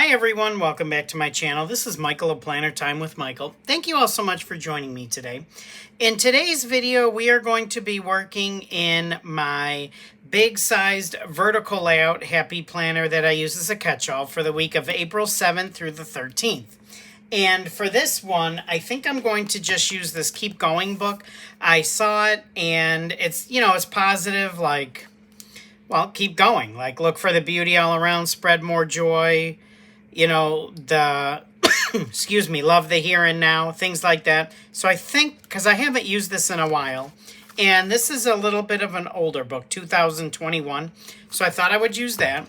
Hi everyone, welcome back to my channel. This is Michael of Planner Time with Michael. Thank you all so much for joining me today. In today's video, we are going to be working in my big-sized vertical layout happy planner that I use as a catch-all for the week of April 7th through the 13th. And for this one, I think I'm going to just use this Keep Going book. I saw it and it's, it's positive, like, well, keep going. Like, look for the beauty all around, spread more joy, excuse me, love the here and now, things like that. So I think, because I haven't used this in a while, and this is a little bit of an older book, 2021, so I thought I would use that.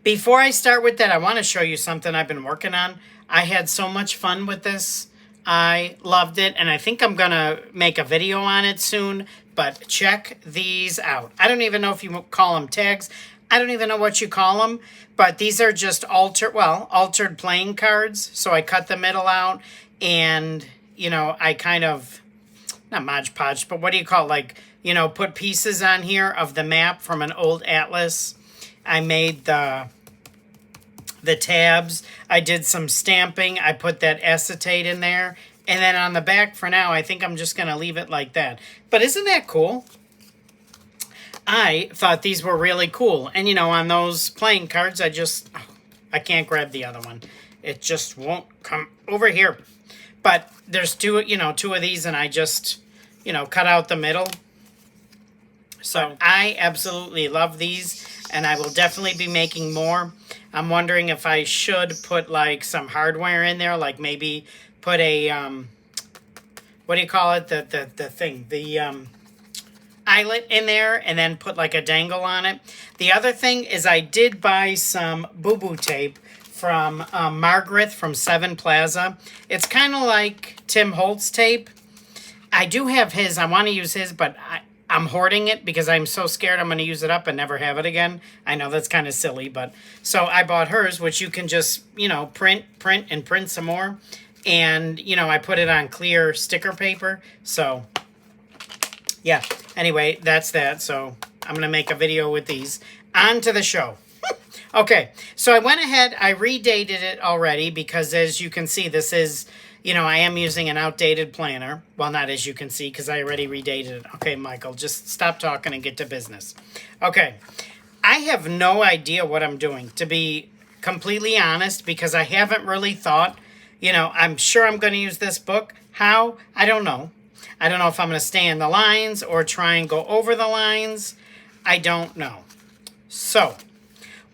Before I start with that, I want to show you something I've been working on. I had so much fun with this. I loved it, and I think I'm going to make a video on it soon, but check these out. I don't even know if you call them tags. I don't even know what you call them, but these are just altered playing cards. So I cut the middle out and, I kind of, not Mod Podge, but what do you call it? Like, put pieces on here of the map from an old atlas. I made the tabs. I did some stamping. I put that acetate in there. And then on the back for now, I think I'm just going to leave it like that. But isn't that cool? I thought these were really cool. And, on those playing cards, I can't grab the other one. It just won't come over here. But there's two of these, and I just, cut out the middle. So I absolutely love these, and I will definitely be making more. I'm wondering if I should put, like, some hardware in there, like maybe put a, what do you call it? The thing, eyelet in there, and then put like a dangle on it. The other thing is I did buy some boo-boo tape from Margaret from Seven Plaza. It's kind of like Tim Holtz tape. I do have his. I want to use his, but I'm hoarding it because I'm so scared I'm going to use it up and never have it again. I know that's kind of silly, but so I bought hers, which you can just, print and print some more. And, I put it on clear sticker paper. So, yeah. Anyway, that's that. So I'm going to make a video with these. On to the show. Okay, so I went ahead. I redated it already because, as you can see, this is, I am using an outdated planner. Well, not as you can see because I already redated it. Okay, Michael, just stop talking and get to business. Okay, I have no idea what I'm doing, to be completely honest, because I haven't really thought. I'm sure I'm going to use this book. How? I don't know. I don't know if I'm going to stay in the lines or try and go over the lines. I don't know. So,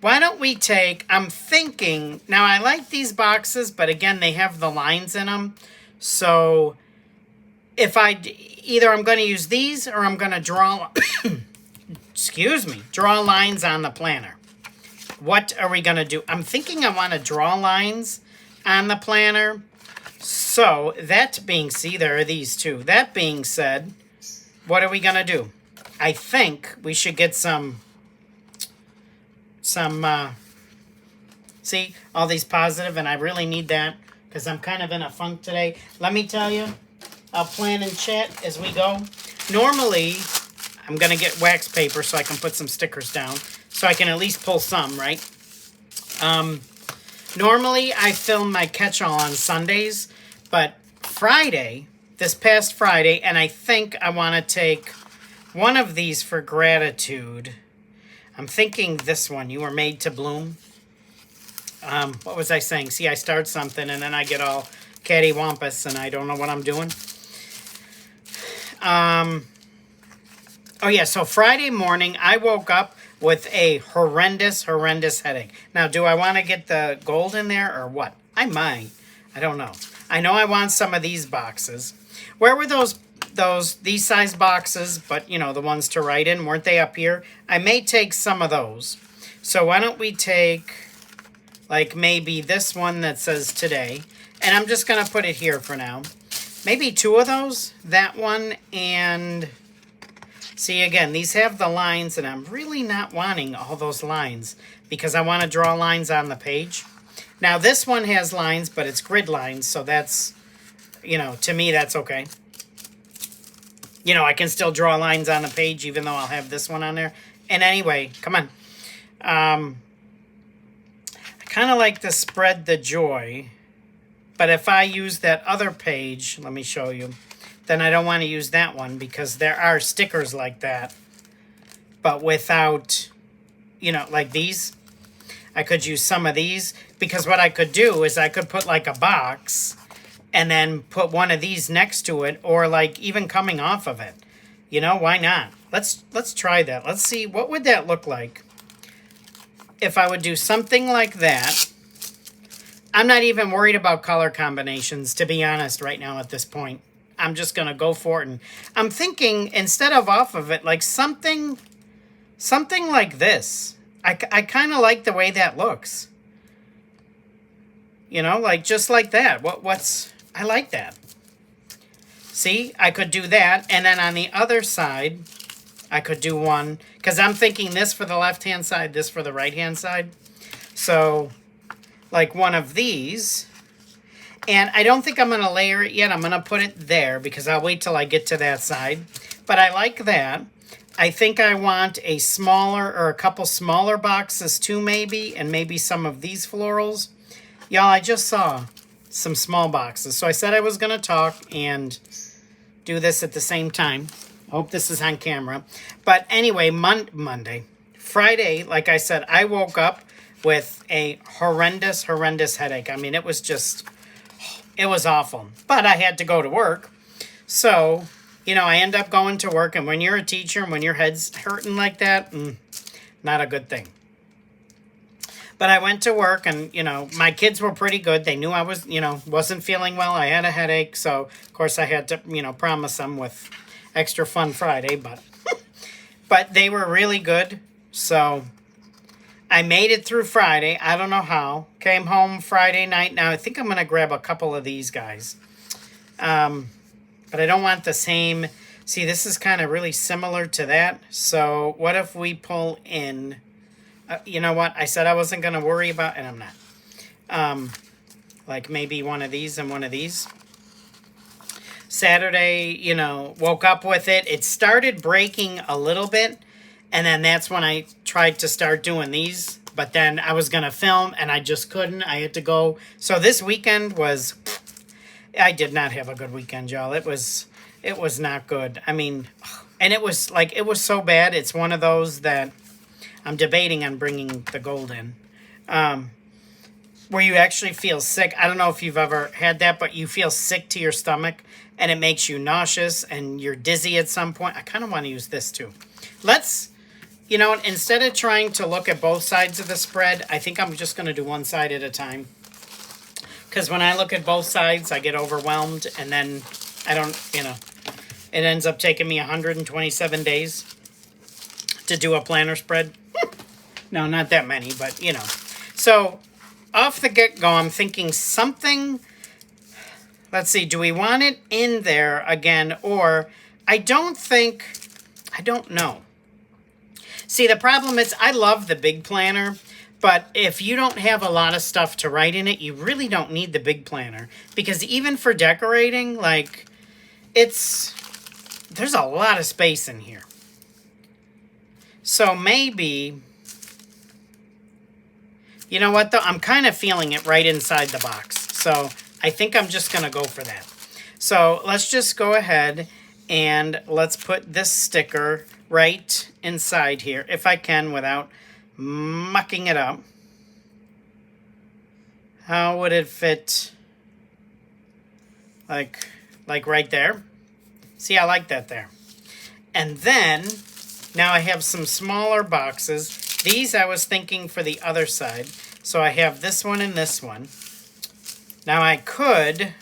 why don't we take, I'm thinking, now I like these boxes, but again, they have the lines in them. So, if either I'm going to use these or I'm going to draw, draw lines on the planner. What are we going to do? I'm thinking I want to draw lines on the planner. So, that being, see, there are these two. That being said, what are we going to do? I think we should get some, see, all these positive, and I really need that because I'm kind of in a funk today. Let me tell you, I'll plan and chat as we go. Normally, I'm going to get wax paper so I can put some stickers down, so I can at least pull some, right? Normally, I film my catch-all on Sundays, but Friday, this past Friday, and I think I want to take one of these for gratitude. I'm thinking this one, You Were Made to Bloom. What was I saying? See, I start something, and then I get all cattywampus, and I don't know what I'm doing. Oh, yeah, so Friday morning, I woke up with a horrendous headache. Now, do I want to get the gold in there or what? I might. I don't know. I know I want some of these boxes. Where were these size boxes, but, the ones to write in, weren't they up here? I may take some of those. So why don't we take, like, maybe this one that says today, and I'm just going to put it here for now. Maybe two of those, that one, and see, again, these have the lines, and I'm really not wanting all those lines because I want to draw lines on the page. Now, this one has lines, but it's grid lines, so that's, to me, that's okay. I can still draw lines on the page, even though I'll have this one on there. And anyway, come on. I kind of like to spread the joy. But if I use that other page, let me show you, then I don't want to use that one because there are stickers like that. But without, you know, like these, I could use some of these because what I could do is I could put like a box and then put one of these next to it or like even coming off of it. You know, why not? Let's try that. Let's see, what would that look like if I would do something like that. I'm not even worried about color combinations, to be honest, right now at this point. I'm just going to go for it. And I'm thinking, instead of off of it, like something like this. I kind of like the way that looks. You know, like just like that. I like that. See, I could do that. And then on the other side, I could do one. Because I'm thinking this for the left-hand side, this for the right-hand side. So like one of these. And I don't think I'm going to layer it yet. I'm going to put it there because I'll wait till I get to that side. But I like that. I think I want a smaller or a couple smaller boxes too maybe. And maybe some of these florals. Y'all, I just saw some small boxes. So I said I was going to talk and do this at the same time. Hope this is on camera. But anyway, Monday. Friday, like I said, I woke up with a horrendous headache. I mean, it was awful. But I had to go to work. So, you know, I end up going to work. And when you're a teacher and when your head's hurting like that, not a good thing. But I went to work and, you know, my kids were pretty good. They knew I was, you know, wasn't feeling well. I had a headache. So, of course, I had to, you know, promise them with extra fun Friday. But they were really good. So I made it through Friday. I don't know how. Came home Friday night. Now, I think I'm going to grab a couple of these guys. But I don't want the same. See, this is kind of really similar to that. So what if we pull in... you know what? I said I wasn't going to worry about... And I'm not. Like maybe one of these and one of these. Saturday, you know, woke up with it. It started breaking a little bit. And then that's when I tried to start doing these. But then I was going to film and I just couldn't. I had to go. So this weekend was... I did not have a good weekend, y'all. It was not good. I mean, and it was like, it was so bad. It's one of those that I'm debating on bringing the gold in. Where you actually feel sick. I don't know if you've ever had that, but you feel sick to your stomach and it makes you nauseous and you're dizzy at some point. I kind of want to use this too. Let's... You know, instead of trying to look at both sides of the spread, I think I'm just going to do one side at a time. Because when I look at both sides, I get overwhelmed. And then I don't, you know, it ends up taking me 127 days to do a planner spread. No, not that many, but, you know. So, off the get-go, I'm thinking something... Let's see, do we want it in there again? Or, I don't know. See, the problem is I love the big planner, but if you don't have a lot of stuff to write in it, you really don't need the big planner. Because even for decorating, like, there's a lot of space in here. So maybe, you know what though? I'm kind of feeling it right inside the box. So I think I'm just going to go for that. So let's just go ahead and let's put this sticker right inside here, if I can, without mucking it up. How would it fit? Like right there. See, I like that there. And then, now I have some smaller boxes. These I was thinking for the other side. So I have this one and this one. Now I could...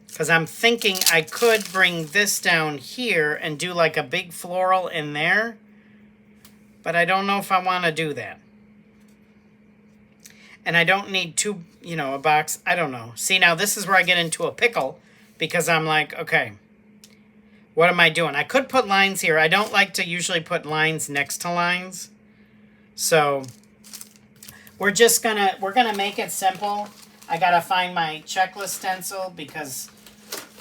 Because I'm thinking I could bring this down here and do like a big floral in there. But I don't know if I want to do that. And I don't need two, you know, a box. I don't know. See, now this is where I get into a pickle. Because I'm like, okay, what am I doing? I could put lines here. I don't like to usually put lines next to lines. So we're gonna make it simple. I gotta find my checklist stencil because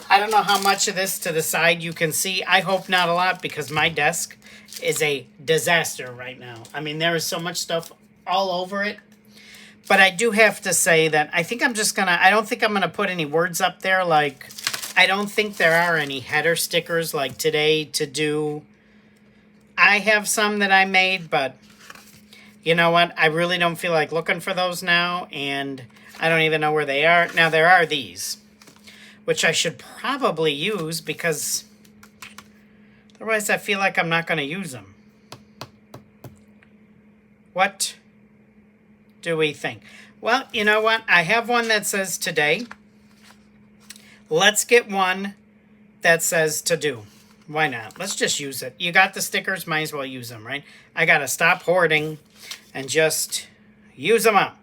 I don't know how much of this to the side you can see. I hope not a lot because my desk is a disaster right now. I mean, there is so much stuff all over it. But I do have to say that I think I'm just going to, I don't think I'm going to put any words up there. Like, I don't think there are any header stickers like today to do. I have some that I made, but you know what? I really don't feel like looking for those now, and I don't even know where they are. Now, there are these, which I should probably use because otherwise I feel like I'm not going to use them. What do we think? Well, you know what? I have one that says today. Let's get one that says to do. Why not? Let's just use it. You got the stickers, might as well use them, right? I got to stop hoarding and just use them up.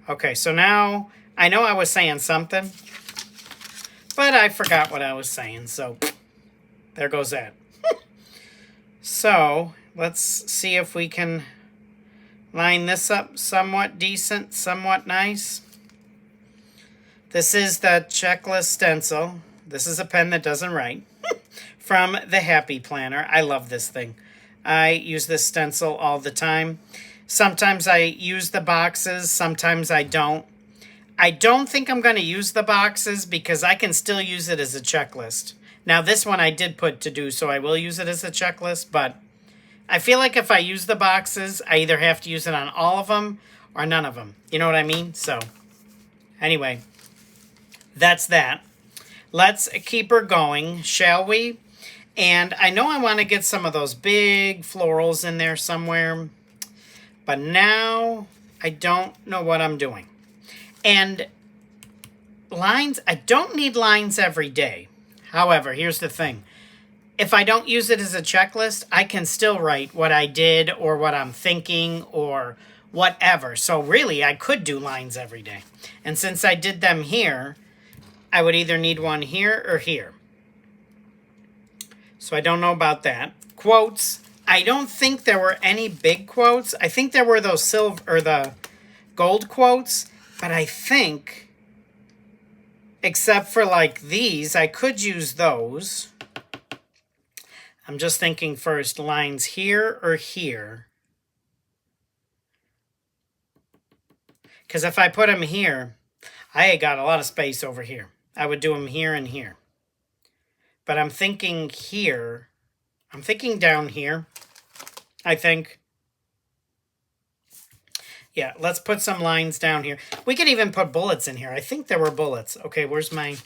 Okay, so now I know I was saying something, but I forgot what I was saying, so there goes that. So let's see if we can line this up somewhat decent, somewhat nice. This is the checklist stencil. This is a pen that doesn't write. From the Happy Planner. I love this thing. I use this stencil all the time. Sometimes I use the boxes, sometimes I don't. I don't think I'm going to use the boxes because I can still use it as a checklist. Now this one I did put to do, so I will use it as a checklist, but I feel like if I use the boxes, I either have to use it on all of them or none of them. You know what I mean? So, anyway, that's that. Let's keep her going, shall we? And I know I want to get some of those big florals in there somewhere, but now I don't know what I'm doing. And lines, I don't need lines every day. However, here's the thing. If I don't use it as a checklist, I can still write what I did or what I'm thinking or whatever. So really, I could do lines every day. And since I did them here, I would either need one here or here. So I don't know about that. Quotes. I don't think there were any big quotes. I think there were those silver or the gold quotes. But I think, except for like these, I could use those. I'm just thinking first, lines here or here. Because if I put them here, I got a lot of space over here. I would do them here and here. But I'm thinking here. I'm thinking down here, I think. Yeah, let's put some lines down here. We could even put bullets in here. I think there were bullets. Okay, where's my...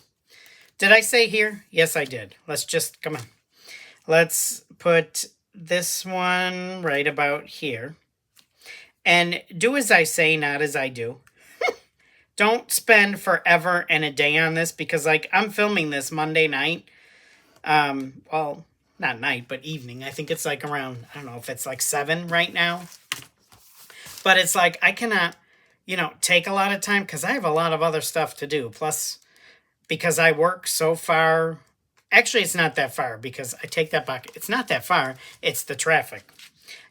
Did I say here? Yes, I did. Let's just... Come on. Let's put this one right about here. And do as I say, not as I do. Don't spend forever and a day on this because, like, I'm filming this Monday night. Well, not night, but evening. I think it's like around, I don't know if it's like 7 right now. But it's like I cannot, you know, take a lot of time because I have a lot of other stuff to do. Plus, because I work so far... Actually, it's not that far because I take that back. It's not that far. It's the traffic.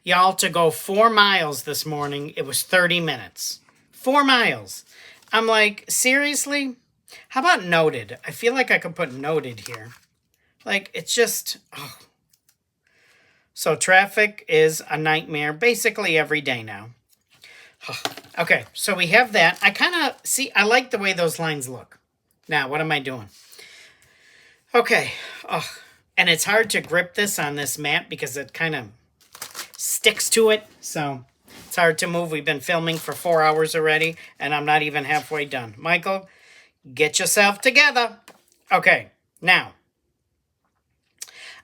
Y'all, to go 4 miles this morning, it was 30 minutes. 4 miles. I'm like, seriously? How about noted? I feel like I could put noted here. Like, it's just... Oh. So traffic is a nightmare basically every day now. Okay, so we have that. I kind of... See, I like the way those lines look. Now, what am I doing? Okay, and it's hard to grip this on this mat because it kind of sticks to it, so it's hard to move. We've been filming for 4 hours already, and I'm not even halfway done. Michael, get yourself together. Okay, now,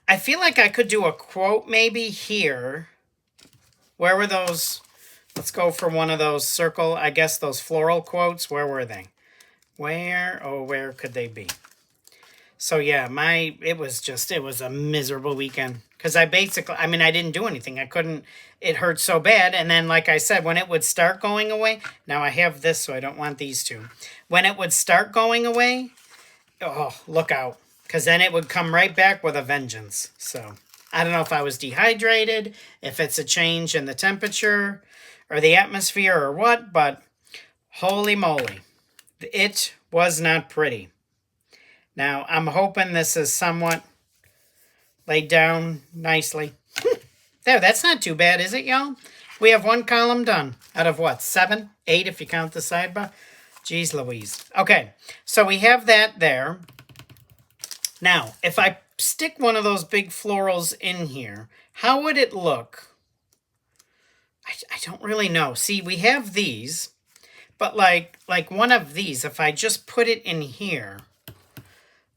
I feel like I could do a quote maybe here. Where were those? Let's go for one of those circle, I guess those floral quotes. Where were they? Where could they be? So yeah, it was a miserable weekend. Because I didn't do anything. I couldn't, it hurt so bad. And then, like I said, when it would start going away, now I have this, so I don't want these two. When it would start going away, oh, look out. Because then it would come right back with a vengeance. So, I don't know if I was dehydrated, if it's a change in the temperature, or the atmosphere, or what, but holy moly. It was not pretty. Now, I'm hoping this is somewhat laid down nicely. There, that's not too bad, is it, y'all? We have one column done out of what, 7, 8 if you count the sidebar? Jeez Louise. Okay, so we have that there. Now, if I stick one of those big florals in here, how would it look? I don't really know. See, we have these, but like one of these, if I just put it in here,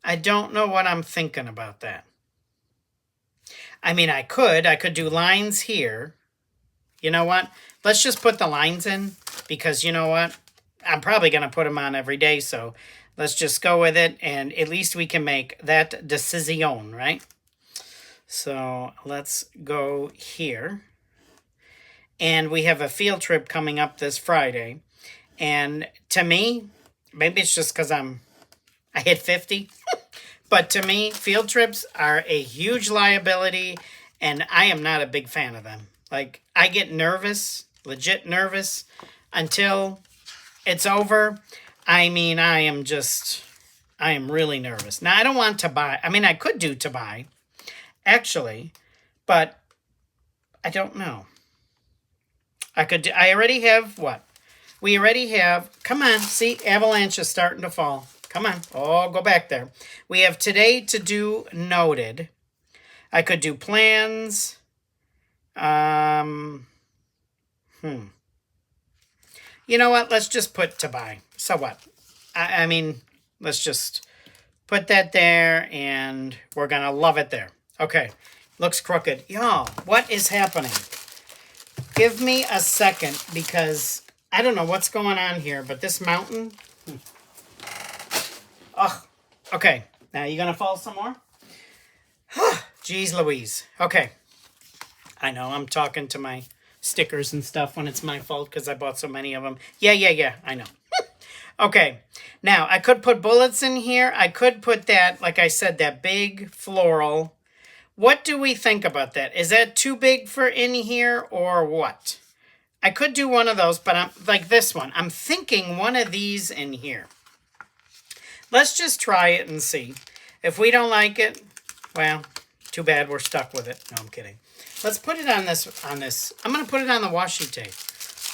I don't know what I'm thinking about that. I mean, I could do lines here. You know what? Let's just put the lines in because you know what? I'm probably going to put them on every day, so let's just go with it, and at least we can make that decision, right? So let's go here. And we have a field trip coming up this Friday. And to me, maybe it's just because I hit 50. But to me, field trips are a huge liability, and I am not a big fan of them. Like, I get nervous, legit nervous, until it's over. I mean, I am really nervous. Now, I don't want to buy. I mean, I could do to buy, actually, but I don't know. I already have what? We already have, come on, see, avalanche is starting to fall. Come on. Oh, go back there. We have today to do noted. I could do plans. You know what? Let's just put to buy. So what? I mean, let's just put that there, and we're going to love it there. Okay. Looks crooked. Y'all, what is happening? Give me a second, because I don't know what's going on here, but this mountain... Oh, okay. Now you gonna fall some more? Jeez Louise. Okay. I know I'm talking to my stickers and stuff when it's my fault because I bought so many of them. Yeah. I know. Okay. Now I could put bullets in here. I could put that, like I said, that big floral. What do we think about that? Is that too big for in here or what? I could do one of those, but I'm like this one. I'm thinking one of these in here. Let's just try it and see. If we don't like it, well, too bad we're stuck with it. No, I'm kidding. Let's put it on this. I'm going to put it on the washi tape.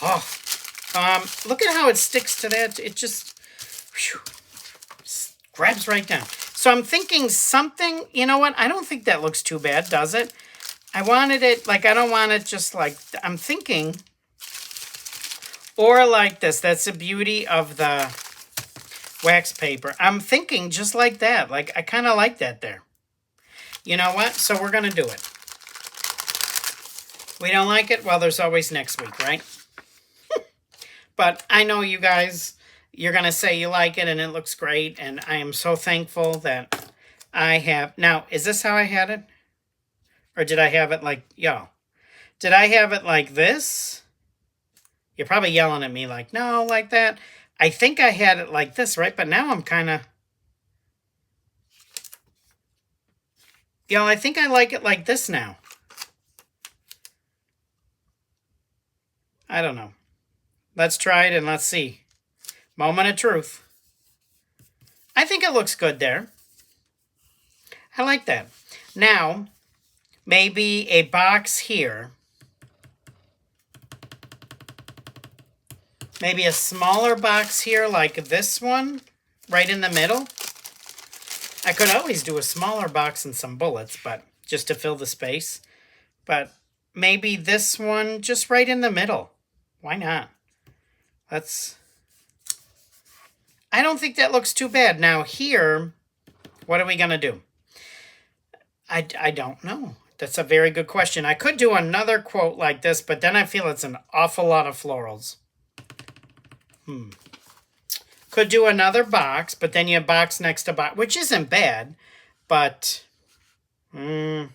Oh, look at how it sticks to that. It just grabs right down. So I'm thinking something, you know what? I don't think that looks too bad, does it? I wanted it, like, I don't want it just like, I'm thinking, or like this. That's the beauty of the wax paper. I'm thinking just like that. Like, I kind of like that there. You know what? So we're going to do it. We don't like it? Well, there's always next week, right? But I know you guys, you're going to say you like it and it looks great. And I am so thankful that I have. Now, is this how I had it? Or did I have it like, y'all? Did I have it like this? You're probably yelling at me like, no, like that. I think I had it like this, right? But now I'm kind of... Y'all, I think I like it like this now. I don't know. Let's try it and let's see. Moment of truth. I think it looks good there. I like that. Now, maybe a box here. Maybe a smaller box here like this one, right in the middle. I could always do a smaller box and some bullets, but just to fill the space. But maybe this one just right in the middle. Why not? I don't think that looks too bad. Now here, what are we going to do? I don't know. That's a very good question. I could do another quote like this, but then I feel it's an awful lot of florals. Could do another box, but then you box next to box, which isn't bad, but I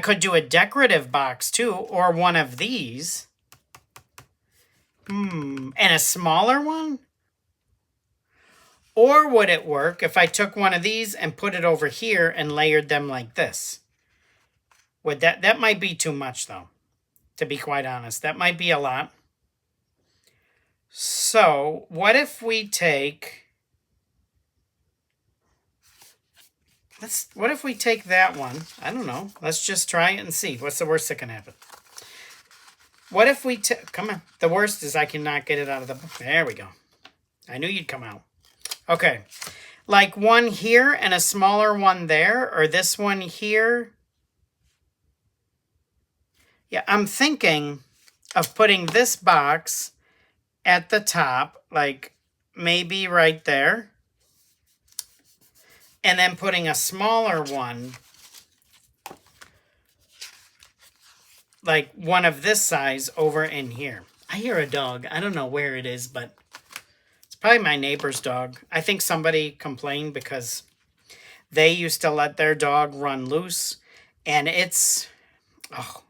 could do a decorative box too, or one of these. And a smaller one? Or would it work if I took one of these and put it over here and layered them like this? Would that might be too much though, to be quite honest. That might be a lot. So, what if we take what if we take that one? I don't know. Let's just try it and see. What's the worst that can happen? What if we come on. The worst is I cannot get it out of the... There we go. I knew you'd come out. Okay. Like one here and a smaller one there, or this one here. Yeah, I'm thinking of putting this box at the top, like maybe right there. And then putting a smaller one, like one of this size, over in here. I hear a dog. I don't know where it is, but it's probably my neighbor's dog. I think somebody complained because they used to let their dog run loose. And it's, oh,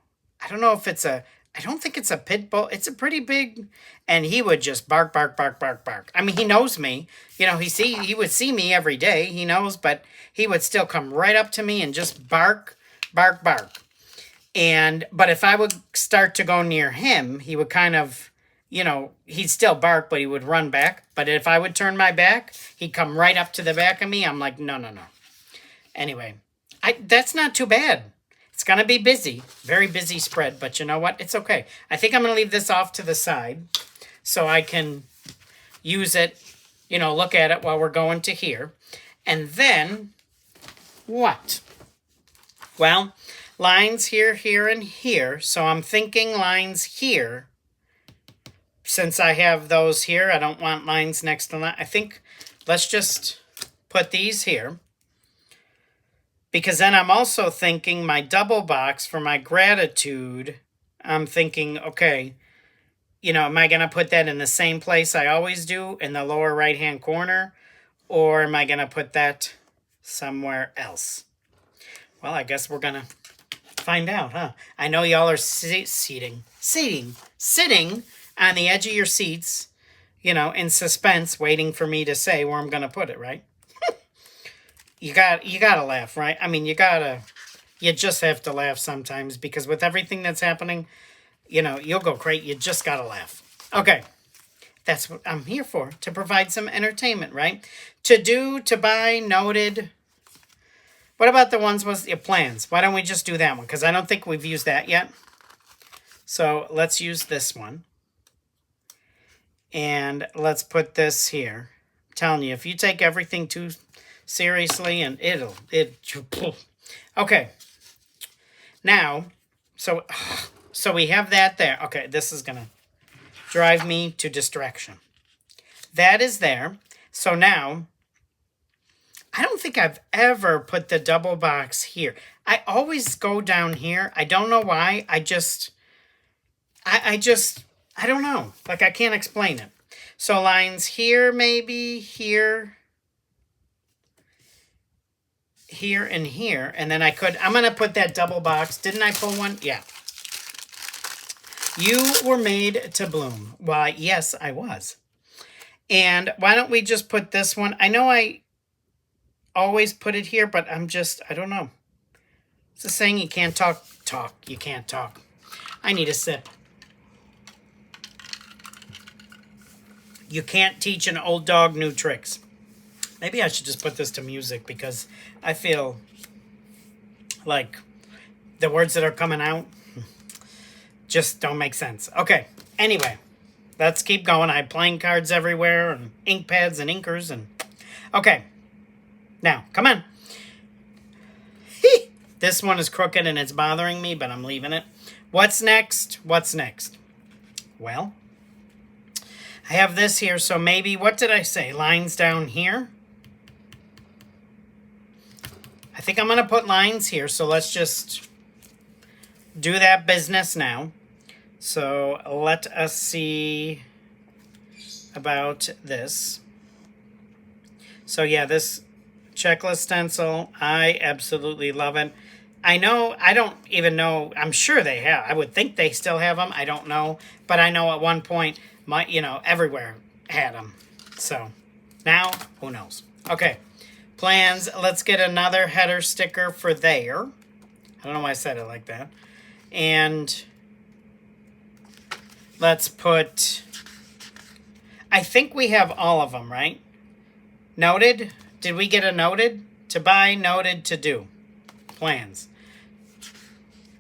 I don't know if it's a, I don't think it's a pit bull. It's a pretty big, and he would just bark, bark, bark, bark, bark. I mean, he knows me. You know, he would see me every day. He knows, but he would still come right up to me and just bark, bark, bark. But if I would start to go near him, he would kind of, you know, he'd still bark, but he would run back. But if I would turn my back, he'd come right up to the back of me. I'm like, no, no, no. Anyway, that's not too bad. It's going to be busy, very busy spread, but you know what? It's okay. I think I'm going to leave this off to the side so I can use it, you know, look at it while we're going to here. And then, what? Well, lines here, here, and here. So I'm thinking lines here. Since I have those here, I don't want lines next to that. I think let's just put these here. Because then I'm also thinking my double box for my gratitude, I'm thinking, okay, you know, am I going to put that in the same place I always do, in the lower right-hand corner? Or am I going to put that somewhere else? Well, I guess we're going to find out, huh? I know y'all are sitting on the edge of your seats, you know, in suspense, waiting for me to say where I'm going to put it, right? You gotta laugh, right? I mean, you just have to laugh sometimes because with everything that's happening, you know, you'll go crazy. You just gotta laugh. Okay. That's what I'm here for, to provide some entertainment, right? To buy, noted. What about the ones with your plans? Why don't we just do that one? Because I don't think we've used that yet. So let's use this one. And let's put this here. I'm telling you, if you take everything too seriously, and okay. Now, so we have that there. Okay, this is gonna drive me to distraction. That is there. So now, I don't think I've ever put the double box here. I always go down here. I don't know why. I don't know. Like, I can't explain it. So lines here, maybe here, here, and here. And then I'm going to put that double box. Didn't I pull one? Yeah. You were made to bloom. Why, yes, I was. And why don't we just put this one? I know I always put it here, but I don't know. It's a saying, you can't talk. You can't talk. I need a sip. You can't teach an old dog new tricks. Maybe I should just put this to music because I feel like the words that are coming out just don't make sense. Okay, anyway, let's keep going. I have playing cards everywhere and ink pads and inkers. Okay, now, come on. This one is crooked and it's bothering me, but I'm leaving it. What's next? Well, I have this here, so maybe, what did I say? Lines down here? I think I'm going to put lines here, so let's just do that business now. So let us see about this. So yeah, this checklist stencil, I absolutely love it. I know, I don't even know, I'm sure they have. I would think they still have them. I don't know. But I know at one point, everywhere had them. So now, who knows? Okay, plans. Let's get another header sticker for there. I don't know why I said it like that. And let's put, I think we have all of them, right? Noted. Did we get a noted To buy, noted, to do. Plans.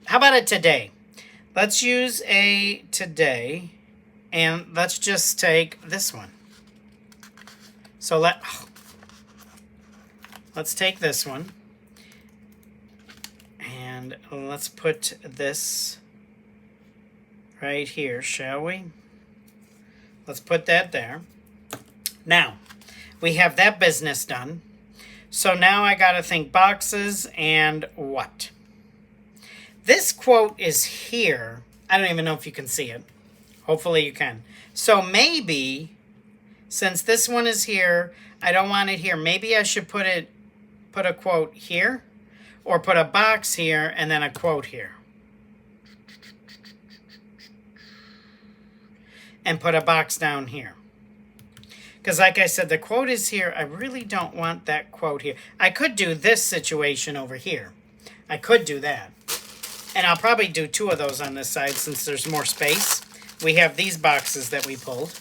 How about a today? Let's use a today, and let's just take this one. So let's take this one, and let's put this right here, shall we? Let's put that there. Now, we have that business done. So now I got to think boxes and what? This quote is here. I don't even know if you can see it. Hopefully you can. So maybe, since this one is here, I don't want it here. Maybe I should put a quote here, or put a box here and then a quote here. And put a box down here. Because like I said, the quote is here. I really don't want that quote here. I could do this situation over here. I could do that. And I'll probably do 2 of those on this side since there's more space. We have these boxes that we pulled.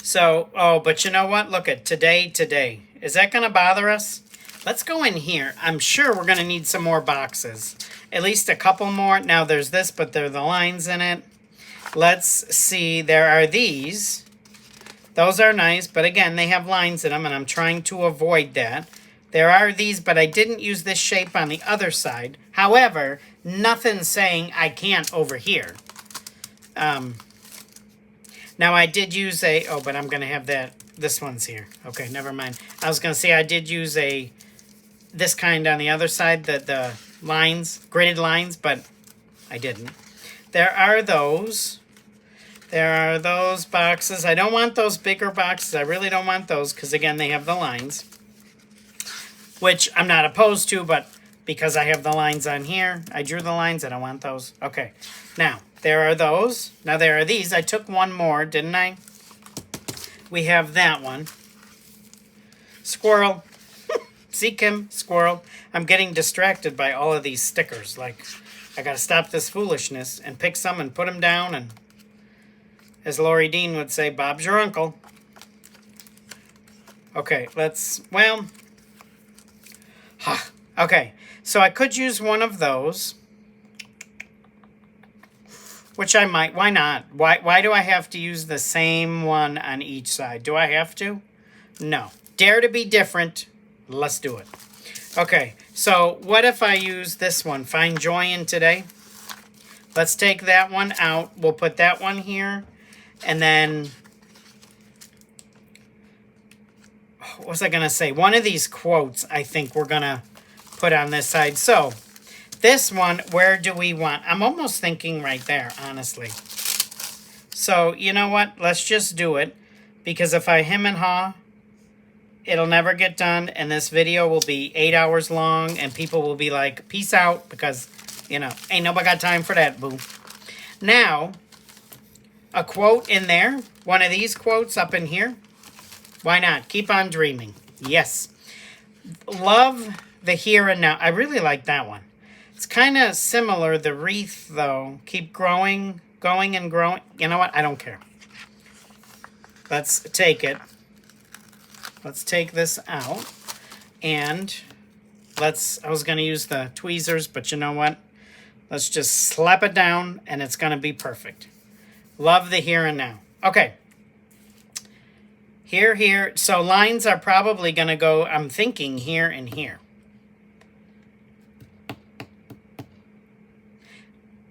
So, but you know what? Look at today. Is that going to bother us? Let's go in here. I'm sure we're going to need some more boxes. At least a couple more. Now there's this, but there are the lines in it. Let's see. There are these. Those are nice, but again, they have lines in them, and I'm trying to avoid that. There are these, but I didn't use this shape on the other side. However, nothing's saying I can't over here. Now, I did use but I'm going to have that. This one's here. Okay, never mind. I was going to say I did use this kind on the other side, the lines, gridded lines, but I didn't. There are those. There are those boxes. I don't want those bigger boxes. I really don't want those because, again, they have the lines, which I'm not opposed to, but because I have the lines on here, I drew the lines. I don't want those. Okay. Now, there are those. Now, there are these. I took one more, didn't I? We have that one. Squirrel. See, Kim? Squirrel. I'm getting distracted by all of these stickers. Like, I got to stop this foolishness and pick some and put them down and... As Lori Dean would say, Bob's your uncle. Okay, okay, so I could use one of those. Which I might. Why not? Why do I have to use the same one on each side? Do I have to? No. Dare to be different. Let's do it. Okay, so what if I use this one? Find joy in today. Let's take that one out. We'll put that one here. And then, what was I going to say? One of these quotes, I think we're going to put on this side. So, this one, where do we want? I'm almost thinking right there, honestly. So, you know what? Let's just do it. Because if I hem and haw, it'll never get done. And this video will be 8 hours long. And people will be like, peace out. Because, ain't nobody got time for that, boo. Now... a quote in there. One of these quotes up in here. Why not? Keep on dreaming. Yes. Love the here and now. I really like that one. It's kind of similar. The wreath, though. Keep going and growing. You know what? I don't care. Let's take it. Let's take this out. And I was going to use the tweezers, but you know what? Let's just slap it down, and it's going to be perfect. Love the here and now. Okay. Here. So lines are probably going to go, I'm thinking, here and here.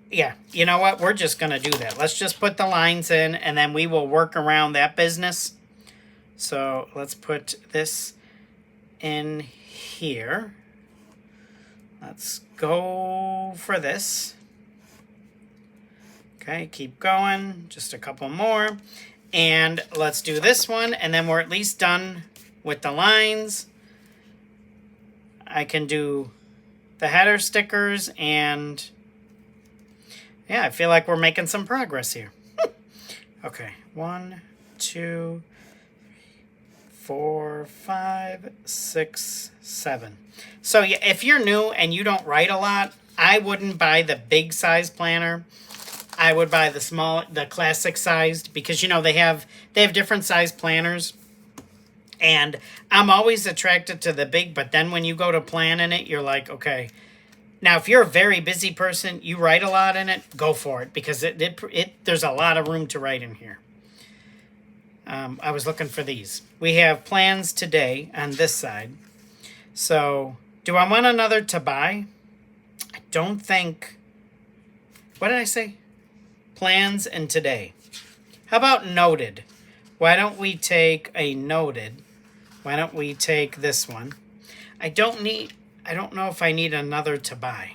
Yeah, you know what? We're just going to do that. Let's just put the lines in, and then we will work around that business. So let's put this in here. Let's go for this. Okay, keep going. Just a couple more. And let's do this one, and then we're at least done with the lines. I can do the header stickers, and yeah, I feel like we're making some progress here. Okay, 1, 2, 4, 5, 6, 7. So yeah, if you're new and you don't write a lot, I wouldn't buy the big size planner. I would buy the classic sized, because they have different size planners. And I'm always attracted to the big, but then when you go to plan in it, you're like, okay. Now, if you're a very busy person, you write a lot in it, go for it, because there's a lot of room to write in here. I was looking for these. We have plans today on this side. So, do I want another to buy? I don't think... What did I say? Plans and today. How about noted? Why don't we take a noted? Why don't we take this one? I don't know if I need another to buy.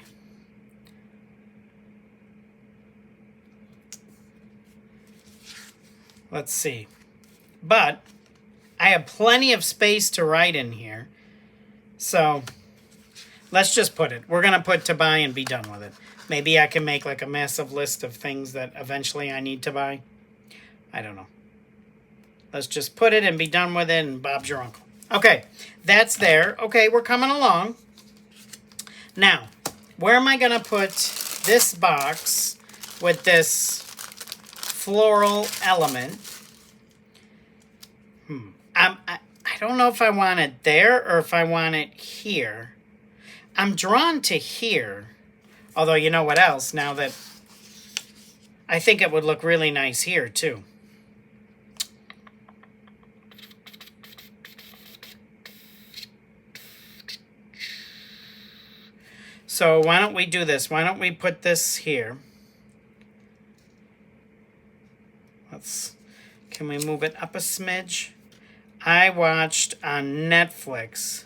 Let's see. But I have plenty of space to write in here. So let's just put it. We're going to put to buy and be done with it. Maybe I can make like a massive list of things that eventually I need to buy. I don't know. Let's just put it and be done with it, and Bob's your uncle. Okay, that's there. Okay, we're coming along. Now, where am I going to put this box with this floral element? I don't know if I want it there or if I want it here. I'm drawn to here. Although, you know what else? Now that I think it would look really nice here, too. So why don't we do this? Why don't we put this here? Can we move it up a smidge? I watched on Netflix.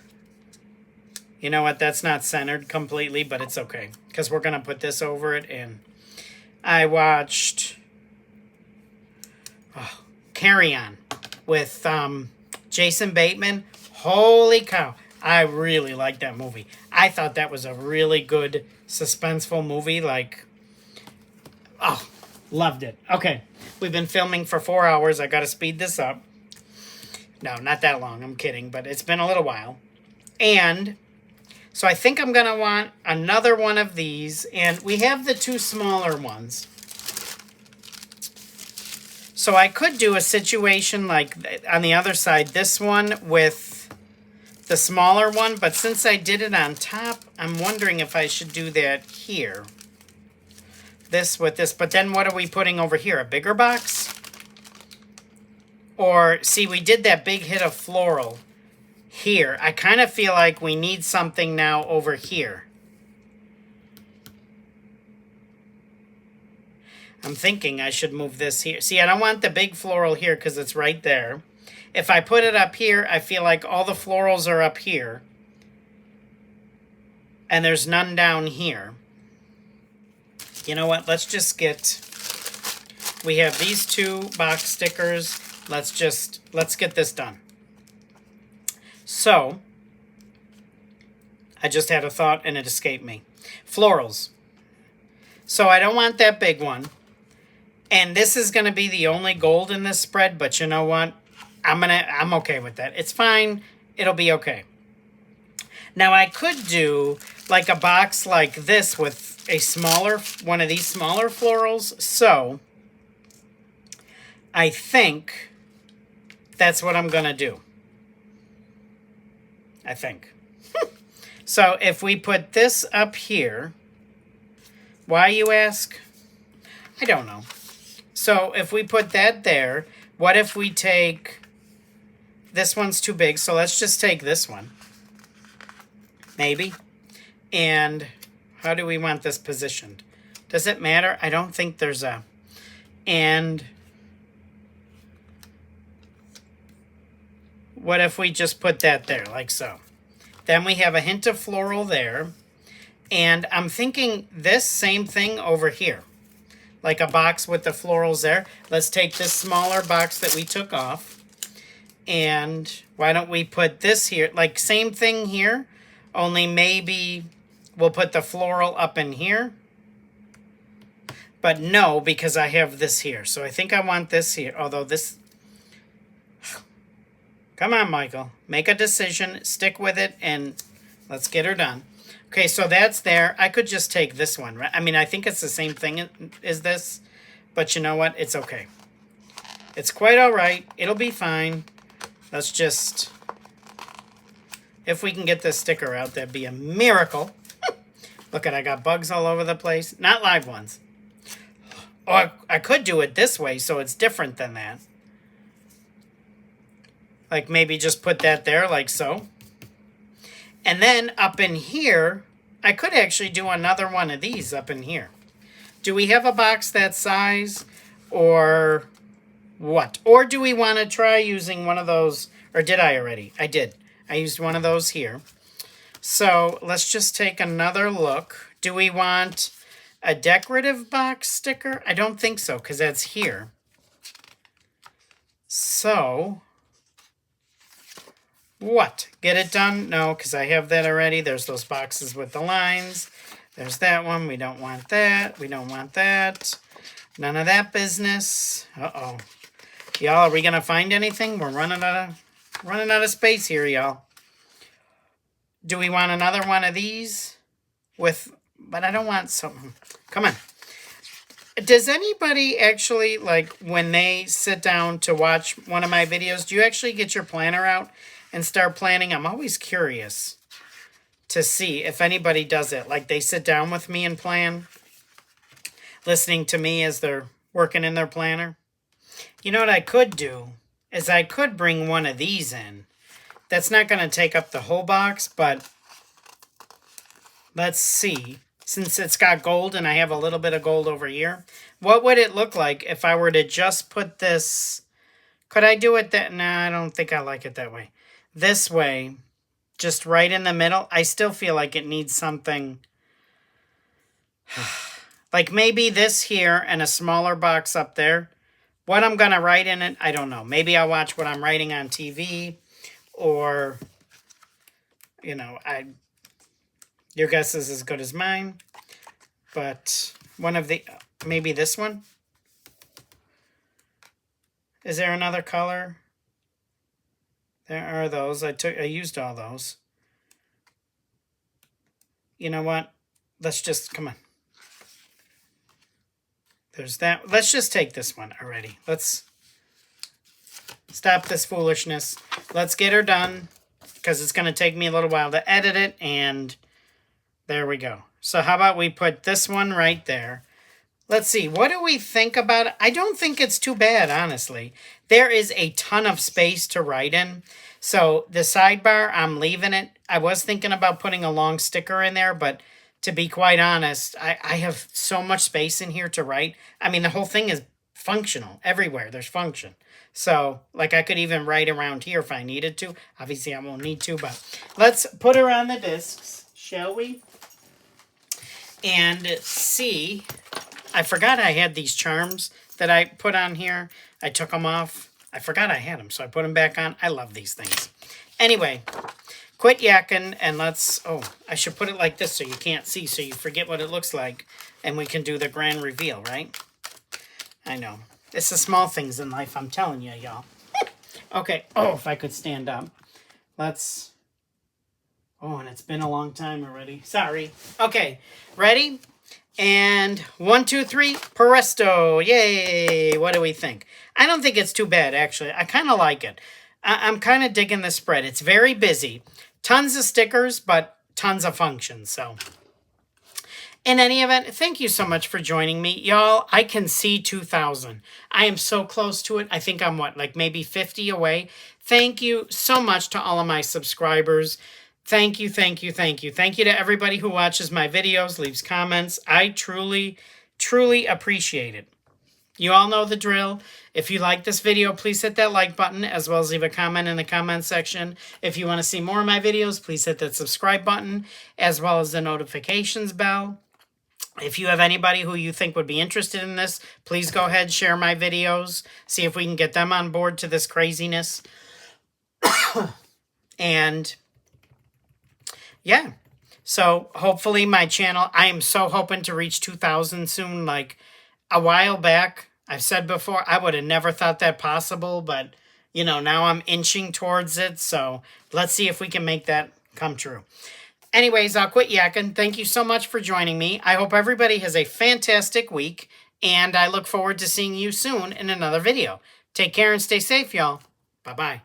You know what? That's not centered completely, but it's okay. Because we're going to put this over it. And I watched Carry On with Jason Bateman. Holy cow. I really liked that movie. I thought that was a really good suspenseful movie. Loved it. Okay. We've been filming for 4 hours. I got to speed this up. No, not that long. I'm kidding. But it's been a little while. And so I think I'm going to want another one of these. And we have the two smaller ones. So I could do a situation like on the other side. This one with the smaller one. But since I did it on top, I'm wondering if I should do that here. This with this. But then what are we putting over here? A bigger box? Or, see, we did that big hit of floral here. I kind of feel like we need something now over here. I'm thinking I should move this here. See, I don't want the big floral here because it's right there. If I put it up here, I feel like all the florals are up here. And there's none down here. You know what? Let's just get... We have these two box stickers. Let's get this done. So, I just had a thought and it escaped me. Florals. So I don't want that big one. And this is going to be the only gold in this spread, but you know what? I'm okay with that. It's fine. It'll be okay. Now I could do like a box like this with a smaller, one of these smaller florals. So I think that's what I'm going to do. I think. So if we put this up here, why you ask? I don't know. So if we put that there, what if we take, this one's too big, so let's just take this one. Maybe. And how do we want this positioned? Does it matter? I don't think there's a, and what if we just put that there, like so? Then we have a hint of floral there. And I'm thinking this same thing over here. Like a box with the florals there. Let's take this smaller box that we took off. And why don't we put this here? Like same thing here. Only maybe we'll put the floral up in here. But no, because I have this here. So I think I want this here. Although this... Come on, Michael. Make a decision. Stick with it. And let's get her done. Okay, so that's there. I could just take this one, right? I mean, I think it's the same thing as this. But you know what? It's okay. It's quite all right. It'll be fine. let's just, if we can get this sticker out, that'd be a miracle. Look at, I got bugs all over the place. Not live ones. Or I could do it this way so it's different than that. Like maybe just put that there like so. And then up in here, I could actually do another one of these up in here. Do we have a box that size or what? Or do we want to try using one of those, or did I already? I did. I used one of those here. So let's just take another look. Do we want a decorative box sticker? I don't think so, because that's here. So, what? Get it done? No, because I have that already. There's those boxes with the lines. There's that one. We don't want that. We don't want that. None of that business. Uh-oh. Y'all, are we going to find anything? We're running out of space here, y'all. Do we want another one of these? But I don't want something. Come on. Does anybody actually, like, when they sit down to watch one of my videos, do you actually get your planner out and start planning? I'm always curious to see if anybody does it. Like, they sit down with me and plan, listening to me as they're working in their planner. You know what I could do is I could bring one of these in. That's not going to take up the whole box, but let's see. Since it's got gold and I have a little bit of gold over here, what would it look like if I were to just put this? Could I do it that? Nah, I don't think I like it that way. This way, just right in the middle. I still feel like it needs something. Like maybe this here and a smaller box up there. What I'm going to write in it, I don't know. Maybe I'll watch what I'm writing on TV. Or, you know, your guess is as good as mine. But one of the, maybe this one? Is there another color? There are those. I used all those. You know what? Let's just, come on. There's that. Let's just take this one already. Let's stop this foolishness. Let's get her done, because it's going to take me a little while to edit it, and there we go. So how about we put this one right there. Let's see. What do we think about it? I don't think it's too bad, honestly. There is a ton of space to write in. So the sidebar, I'm leaving it. I was thinking about putting a long sticker in there, but to be quite honest, I have so much space in here to write. I mean, the whole thing is functional. Everywhere there's function. So, like, I could even write around here if I needed to. Obviously, I won't need to, but let's put her on the discs, shall we? And see, I forgot I had these charms that I put on here. I took them off. I forgot I had them, so I put them back on. I love these things. Anyway, quit yakking, and let's, oh, I should put it like this so you can't see, so you forget what it looks like, and we can do the grand reveal, right? I know. It's the small things in life, I'm telling you, y'all. Okay. Oh, if I could stand up. Let's... Oh, and it's been a long time already. Sorry. Okay. Ready? And 1, 2, 3. Presto. Yay. What do we think? I don't think it's too bad, actually. I kind of like it. I'm kind of digging the spread. It's very busy. Tons of stickers, but tons of functions, so... In any event, thank you so much for joining me. Y'all, I can see 2,000. I am so close to it. I think I'm, what, like maybe 50 away? Thank you so much to all of my subscribers. Thank you, thank you, thank you. Thank you to everybody who watches my videos, leaves comments. I truly, truly appreciate it. You all know the drill. If you like this video, please hit that like button, as well as leave a comment in the comment section. If you want to see more of my videos, please hit that subscribe button, as well as the notifications bell. If you have anybody who you think would be interested in this, please go ahead, share my videos, see if we can get them on board to this craziness. And yeah, so hopefully my channel, I am so hoping to reach 2,000 soon. Like a while back, I've said before, I would have never thought that possible, but you know, now I'm inching towards it. So let's see if we can make that come true. Anyways, I'll quit yakking. Thank you so much for joining me. I hope everybody has a fantastic week, and I look forward to seeing you soon in another video. Take care and stay safe, y'all. Bye-bye.